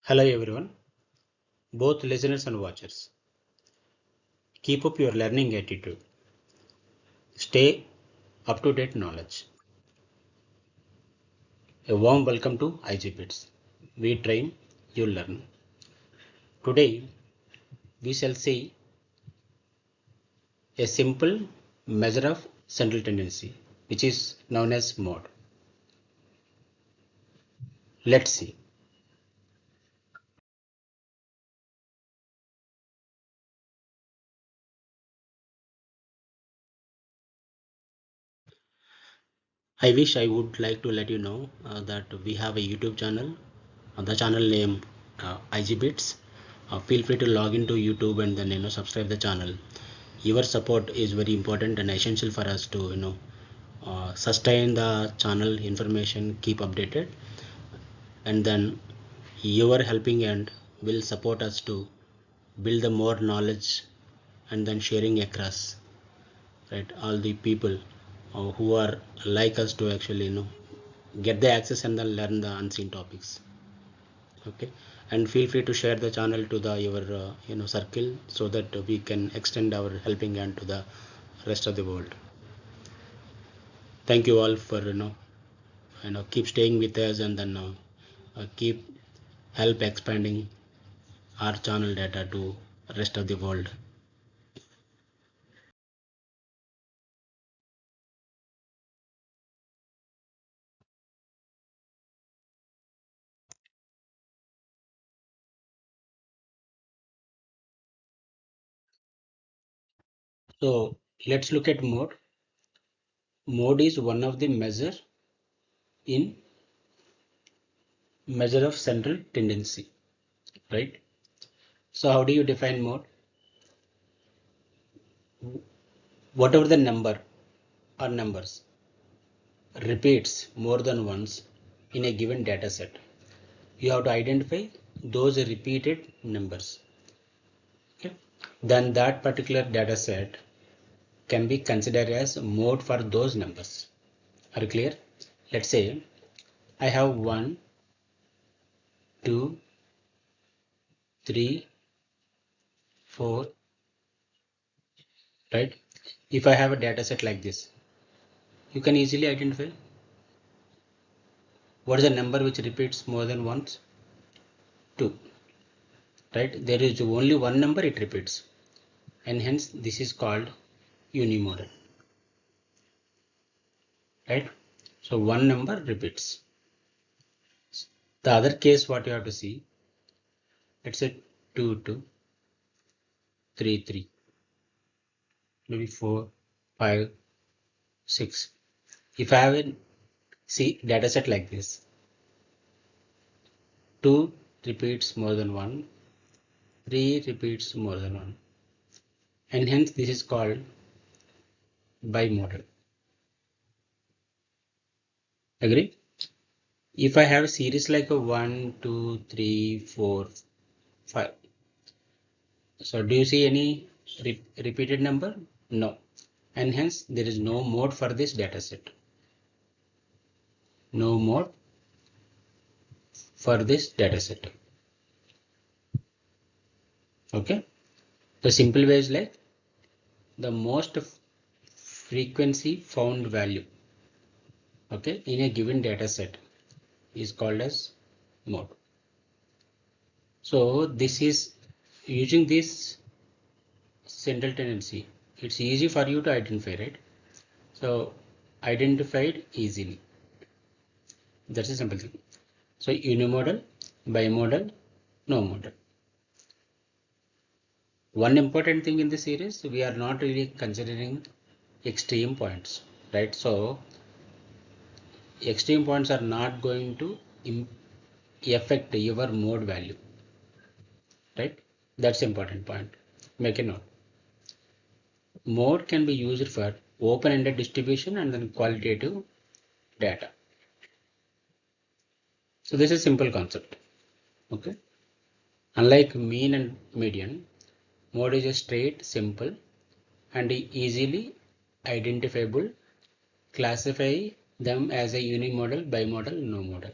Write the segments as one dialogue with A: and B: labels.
A: Hello everyone, both listeners and watchers. Keep up your learning attitude. Stay up to date knowledge. A warm welcome to IGBits. We train, you learn. Today we shall see a simple measure of central tendency, which is known as mode. Let's see. I wish I would like to let you know that we have a YouTube channel, the channel name IGBits. Feel free to log into YouTube and then subscribe the channel. Your support is very important and essential for us to sustain the channel information, keep updated, and then your helping hand will support us to build the more knowledge and then sharing across, right, all the people who are like us to actually get the access and then learn the unseen topics. Okay, and feel free to share the channel to the your circle so that we can extend our helping hand to the rest of the world. Thank you all for keep staying with us and then keep help expanding our channel data to rest of the world. So let's look at mode. Mode is one of the in measure of central tendency, right? So how do you define mode? Whatever the number or numbers repeats more than once in a given data set, you have to identify those repeated numbers. Okay, then that particular data set can be considered as mode for those numbers. Are you clear? Let's say I have 1, 2, 3, 4, right? If I have a data set like this, you can easily identify what is the number which repeats more than once. 2, right? There is only one number it repeats, and hence this is called unimodal, right? So one number repeats. The other case what you have to see, let's say 2, 2, 3, 3, maybe 4, 5, 6. If I have a data set like this, 2 repeats more than 1, 3 repeats more than 1, and hence this is called bimodal. Agree? If I have a series like a 1, 2, 3, 4, 5, so do you see any repeated number? No, and hence there is no mode for this data set. No mode for this data set. Okay, the simple way is like the most frequency found value, okay, in a given data set is called as mode. So this is using this central tendency, it's easy for you to identify, right? So identified easily, that's a simple thing. So unimodal, bimodal, no modal. One important thing in this series, we are not really considering extreme points, right? So extreme points are not going to affect your mode value, right? That's important point. Make a note. Mode can be used for open-ended distribution and then qualitative data. So this is simple concept. Okay. Unlike mean and median, mode is a straight, simple, and easily identifiable. Classify them as a unimodal, bimodal, no modal.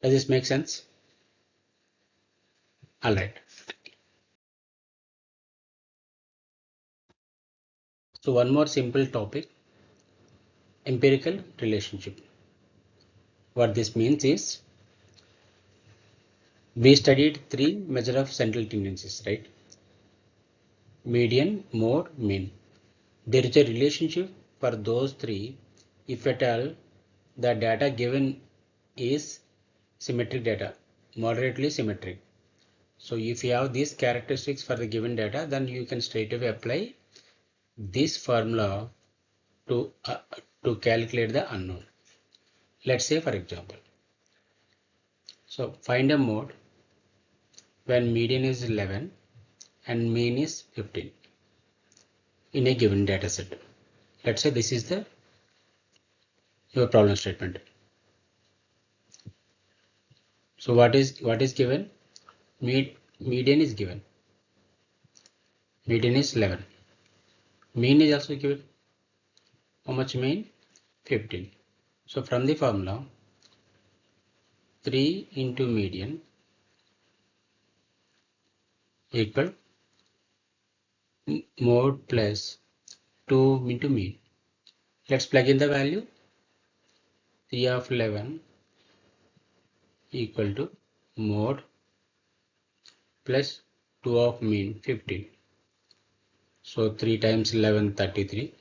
A: Does this make sense? All right. So one more simple topic, empirical relationship. What this means is we studied three measure of central tendencies, right? Median, mode, mean. There is a relationship for those three if at all the data given is symmetric data, moderately symmetric. So if you have these characteristics for the given data, then you can straight away apply this formula to calculate the unknown. Let's say for example, so find a mode when median is 11 and mean is 15 in a given data set. Let's say this is the your problem statement. So what is given? Median is given. Median is 11. Mean is also given. How much mean? 15. So from the formula, 3 into median equal mode plus 2 into mean. Let's plug in the value. 3 of 11 equal to mode plus 2 of mean 15. So 3 times 11 33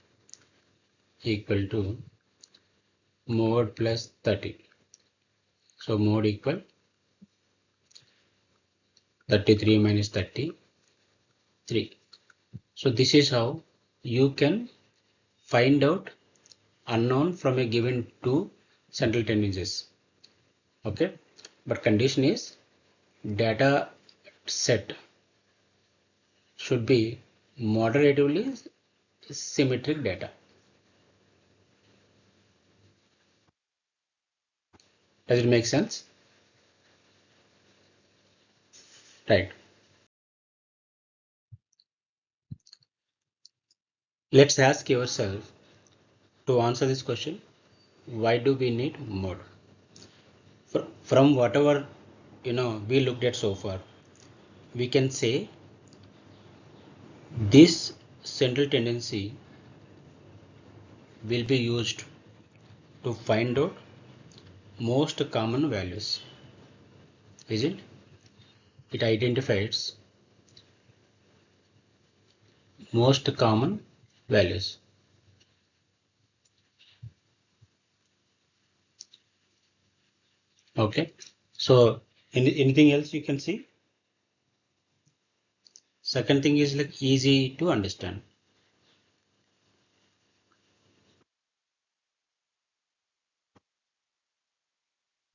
A: equal to mode plus 30. So mode equal 33 minus 33. So this is how you can find out unknown from a given two central tendencies. Okay, but condition is data set should be moderatively symmetric data. Does it make sense? Right. Let's ask yourself to answer this question, why do we need mode? From whatever we looked at so far, we can say this central tendency will be used to find out most common values, isn't it? Identifies most common values. Okay, so anything else you can see? Second thing is like easy to understand.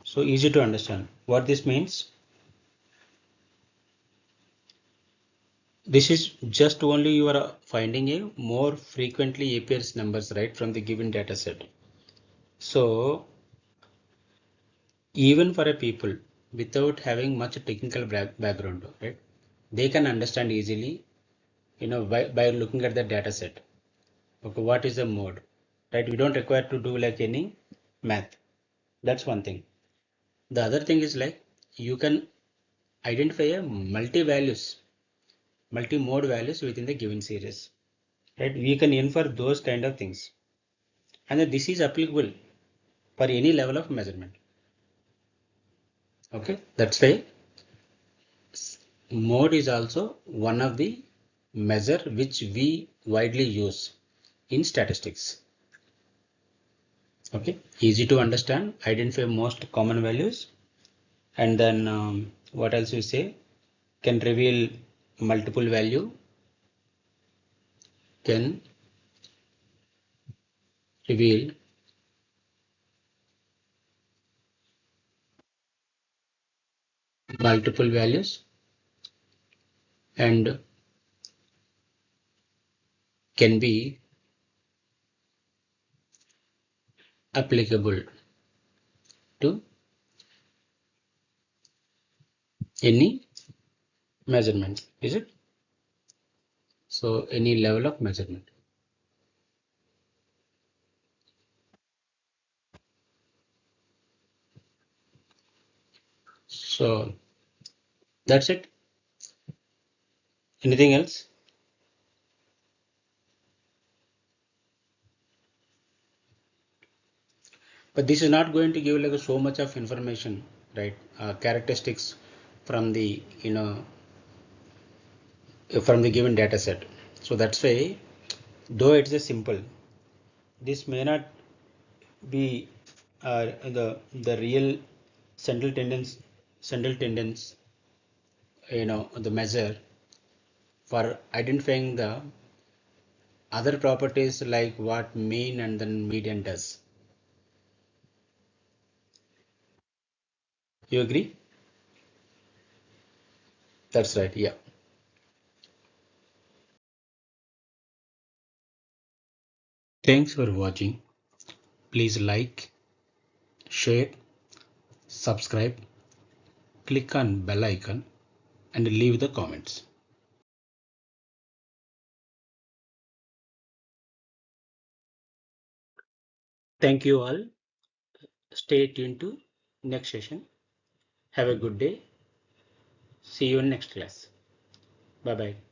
A: So easy to understand what this means. This is just only you are finding a more frequently appears numbers, right, from the given data set. So even for a people without having much technical background, right, they can understand easily, by looking at the data set. Okay, what is the mode, right? We don't require to do like any math. That's one thing. The other thing is like you can identify a multi-mode values within the given series, right? We can infer those kind of things, and then this is applicable for any level of measurement. Okay, that's why mode is also one of the measure which we widely use in statistics. Okay, easy to understand, identify most common values, and then what else we say, can reveal multiple value, can reveal multiple values, and can be applicable to any measurement, is it? So any level of measurement. So that's it. Anything else? But this is not going to give like so much of information, right? Characteristics from the from the given data set. So that's why, though it's a simple, this may not be the real central tendency, the measure for identifying the other properties like what mean and then median does. You agree? That's right. Yeah. Thanks for watching. Please like, share, subscribe, click on bell icon and leave the comments. Thank you all. Stay tuned to next session. Have a good day. See you in next class. Bye bye.